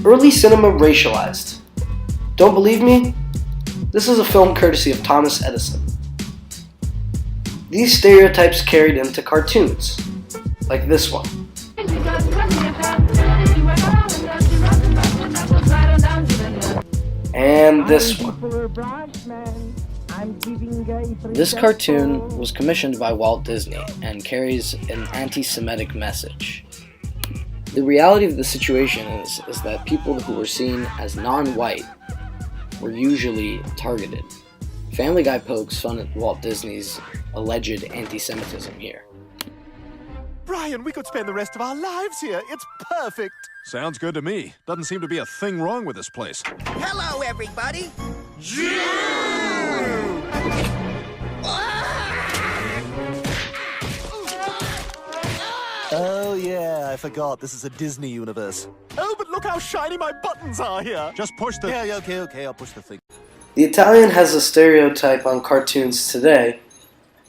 Early cinema racialized. Don't believe me? This is a film courtesy of Thomas Edison. These stereotypes carried into cartoons, like this one. And this one. This cartoon was commissioned by Walt Disney and carries an anti-Semitic message. The reality of the situation is that people who were seen as non-white were usually targeted. Family Guy pokes fun at Walt Disney's alleged anti-Semitism here. Brian, we could spend the rest of our lives here. It's perfect. Sounds good to me. Doesn't seem to be a thing wrong with this place. Hello, everybody. Oh, yeah, I forgot. This is a Disney universe. Oh, but look how shiny my buttons are here. Just push the... Yeah, okay, I'll push the thing. The Italian has a stereotype on cartoons today,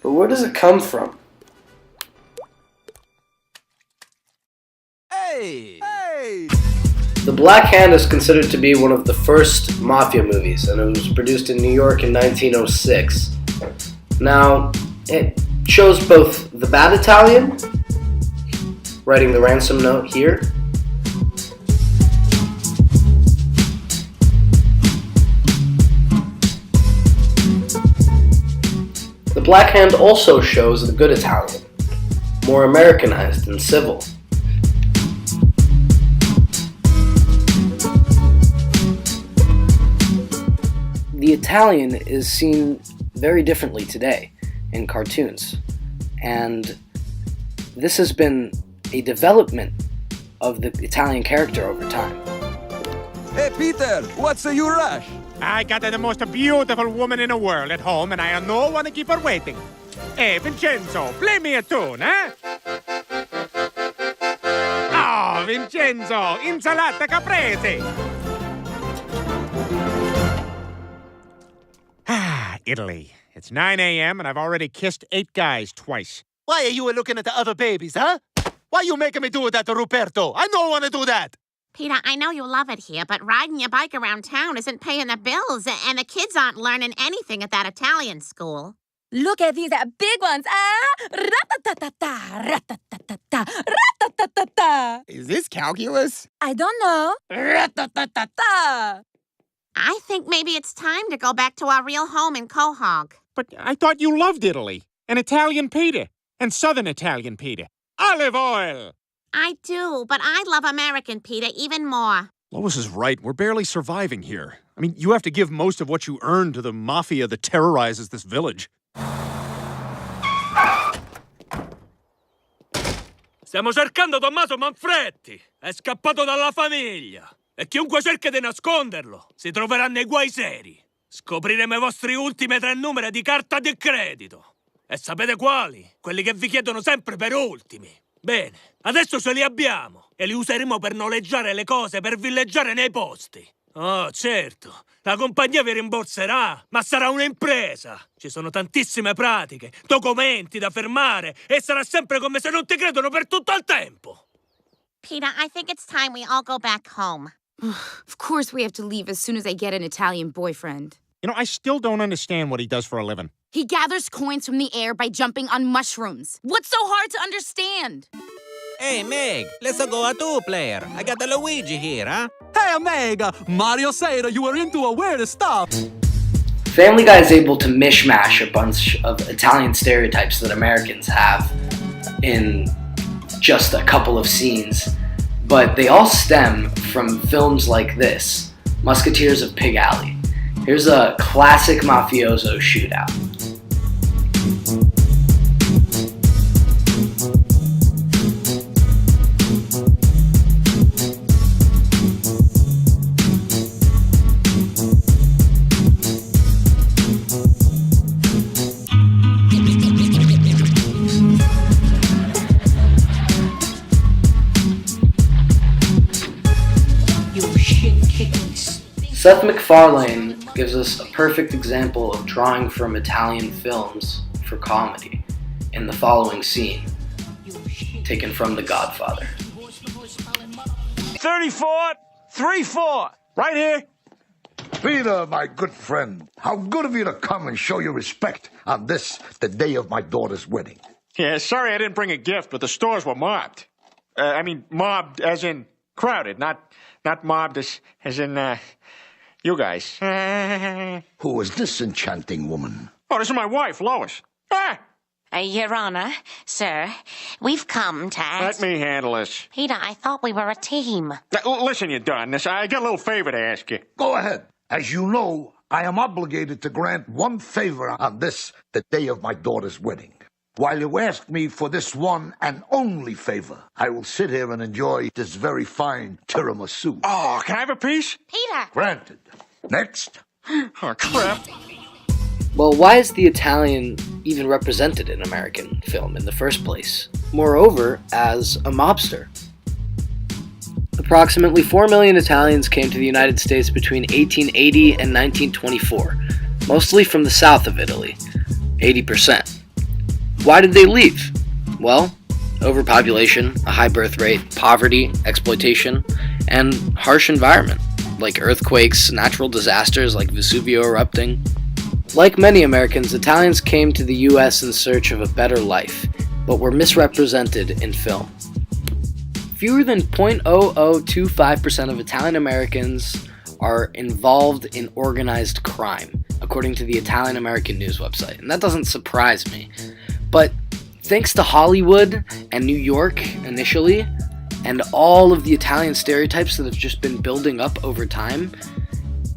but where does it come from? Hey! The Black Hand is considered to be one of the first mafia movies, and it was produced in New York in 1906. Now, it shows both the bad Italian, writing the ransom note here, the Black Hand also shows the good Italian, more Americanized and civil. The Italian is seen very differently today in cartoons, and this has been a development of the Italian character over time. Hey, Peter, what's your rush? I got the most beautiful woman in the world at home, and I have no one to keep her waiting. Hey, Vincenzo, play me a tune, eh? Oh, Vincenzo, insalata caprese! Ah, Italy. It's 9 a.m. and I've already kissed 8 guys twice. Why are you looking at the other babies, huh? Why are you making me do that to Ruperto? I don't want to do that. Peter, I know you love it here, but riding your bike around town isn't paying the bills, and the kids aren't learning anything at that Italian school. Look at these big ones. Rat-ta-ta-ta, rat-ta-ta-ta, rat-ta-ta-ta. Is this calculus? I don't know. Rat-ta-ta-ta. I think maybe it's time to go back to our real home in Quahog. But I thought you loved Italy, and Italian pita, and Southern Italian pita. Olive oil! I do, but I love American pita even more. Lois is right. We're barely surviving here. I mean, you have to give most of what you earn to the mafia that terrorizes this village. Stiamo cercando Tommaso Manfretti. È scappato dalla famiglia. E chiunque cerca di nasconderlo si troverà nei guai seri. Scopriremo i vostri ultimi 3 numeri di carta di credito. E sapete quali? Quelli che vi chiedono sempre per ultimi. Bene, adesso ce li abbiamo e li useremo per noleggiare le cose, per villeggiare nei posti. Oh, certo, la compagnia vi rimborserà, ma sarà un'impresa. Ci sono tantissime pratiche, documenti da firmare e sarà sempre come se non ti credono per tutto il tempo. Peter, I think it's time we all go back home. Of course we have to leave as soon as I get an Italian boyfriend. You know, I still don't understand what he does for a living. He gathers coins from the air by jumping on mushrooms. What's so hard to understand? Hey, Meg, let's go a 2-player. I got the Luigi here, huh? Hey, Meg! Mario said you were into a weird stuff. Family Guy is able to mishmash a bunch of Italian stereotypes that Americans have in just a couple of scenes, but they all stem from films like this, Musketeers of Pig Alley. Here's a classic mafioso shootout. Seth MacFarlane gives us a perfect example of drawing from Italian films for comedy in the following scene, taken from The Godfather. 34, 3-4. Right here. Peter, my good friend, how good of you to come and show your respect on this, the day of my daughter's wedding. Yeah, sorry I didn't bring a gift, but the stores were mobbed. Mobbed as in crowded, not mobbed as in, you guys. Who is this enchanting woman? Oh, this is my wife, Lois. Ah! Your Honor, sir, we've come to ask... Let me handle this. Peter, I thought we were a team. Listen, you darness, I got a little favor to ask you. Go ahead. As you know, I am obligated to grant one favor on this, the day of my daughter's wedding. While you ask me for this one and only favor, I will sit here and enjoy this very fine tiramisu. Oh, can I have a piece? Peter! Granted. Next. Oh, crap. Well, why is the Italian even represented in American film in the first place? Moreover, as a mobster. Approximately 4 million Italians came to the United States between 1880 and 1924, mostly from the south of Italy, 80%. Why did they leave? Well, overpopulation, a high birth rate, poverty, exploitation, and harsh environment, like earthquakes, natural disasters like Vesuvio erupting. Like many Americans, Italians came to the U.S. in search of a better life, but were misrepresented in film. Fewer than 0.0025% of Italian Americans are involved in organized crime, according to the Italian American News website. And that doesn't surprise me. But thanks to Hollywood and New York initially, and all of the Italian stereotypes that have just been building up over time,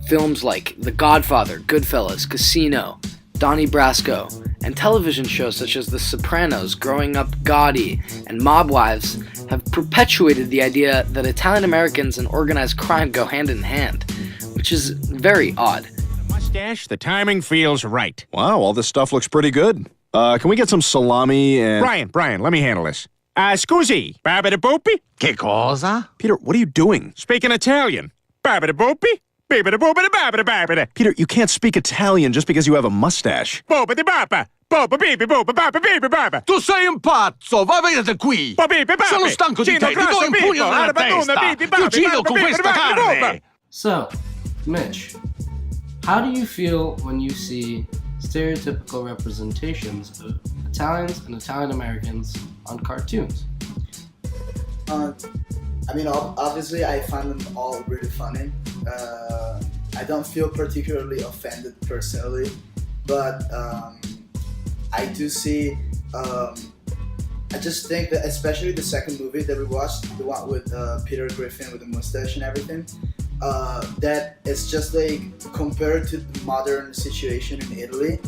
films like The Godfather, Goodfellas, Casino, Donnie Brasco, and television shows such as The Sopranos, Growing Up Gotti, and Mob Wives have perpetuated the idea that Italian Americans and organized crime go hand in hand, which is very odd. Mustache, the timing feels right. Wow, all this stuff looks pretty good. Can we get some salami and... Brian, let me handle this. Scusi, babidi-boopy? Che cosa? Peter, what are you doing? Speaking Italian. Babidi-boopy? Babidi-boopity-babidi-babidi. Peter, you can't speak Italian just because you have a mustache. Boopity-bapa. Boop-a-beep-boop-a-bapa-beep-a-bapa. Tu sei un pazzo, va vedete qui! Sono stanco di te, ti do un pugno nella testa! Ti uccido con questa carne! So, Mitch, how do you feel when you see stereotypical representations of Italians and Italian Americans on cartoons? Obviously I find them all really funny. I don't feel particularly offended personally, but I do see, I just think that especially the second movie that we watched, the one with Peter Griffin with the mustache and everything, that it's just like compared to the modern situation in Italy,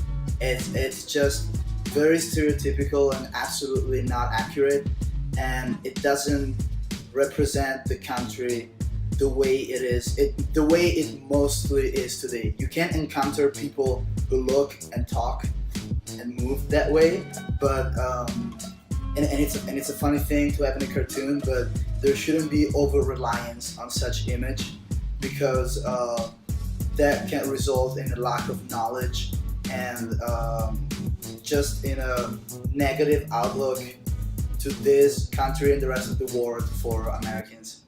it's just very stereotypical and absolutely not accurate, and it doesn't represent the country the way it is, the way it mostly is today. You can encounter people who look and talk and move that way, but and it's a funny thing to have in a cartoon, but there shouldn't be over reliance on such image, because that can result in a lack of knowledge and just in a negative outlook to this country and the rest of the world for Americans.